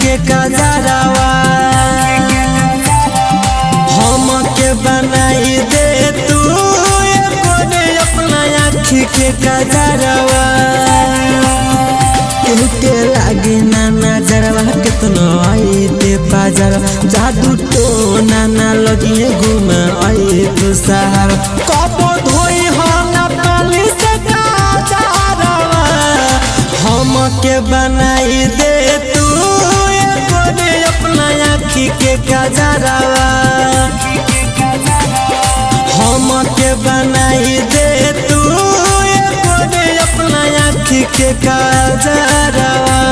के कजरावा हम के बनाई दे तू अपना आँखी के कजरावा के लागे ना नजरवा कितना आई दे बाजार जादू तो ना लगिए घूम आई तू शहर कब धोई हम पाली से कजरावा हम के बनाई दे तू अपना आँखी के कजरावा हम के बनाई दे तू अपना आँखी के कजरावा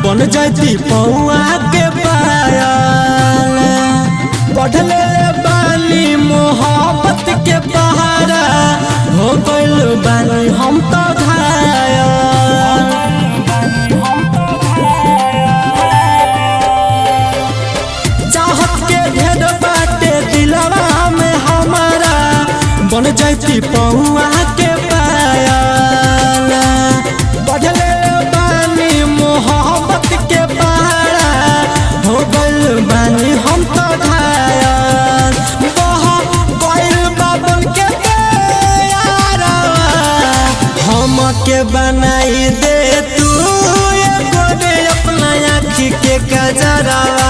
बन जाती पौआ के पायल पढ़ले बानी मोहब्बत के पहाड़ा हो गइल बानी हम तो घायल चाहत के ढेर बाटे दिलवा में हमारा बन जाती पौआ के पायल पढ़ले बानी मोहब्बत के पहाड़ा हो गइल बानी हम तो घायल गइल बाबन के हम के बनाई दे तू अपना आँखी के कजरावा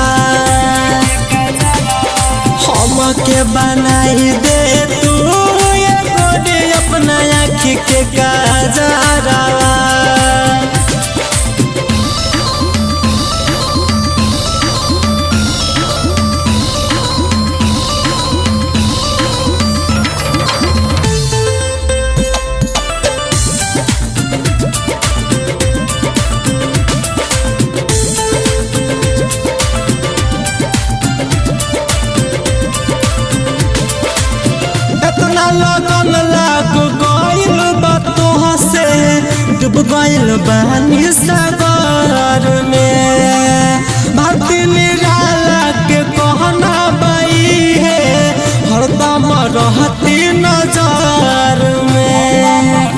हम के बनाई दे तू अपना आँखी के कजरावा लगन लाग गइल बा तोह से डूब गइल बानी सागर में भक्ति निराला के कहना बाई है हरदम रहती नजर में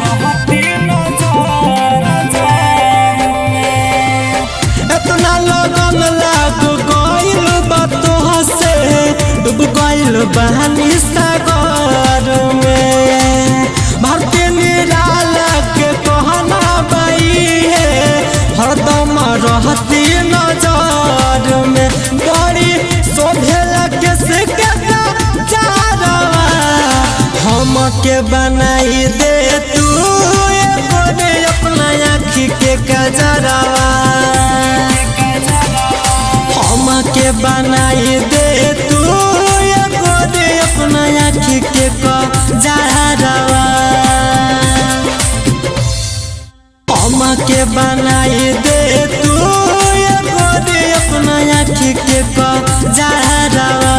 इतना लगन लाग गइल बा तोह से डूब गइल बानी सागर में भारतीय निराला के कहना बाई है हरदम रहती नजर में बड़ी शोभेला के से हम के बनाई दे तू अपना आँखी के कजरावा हम के बनाई दे तू अपना आँखी के कजरावा हम के बनाई दे तू अपना आँखी के कजरावा।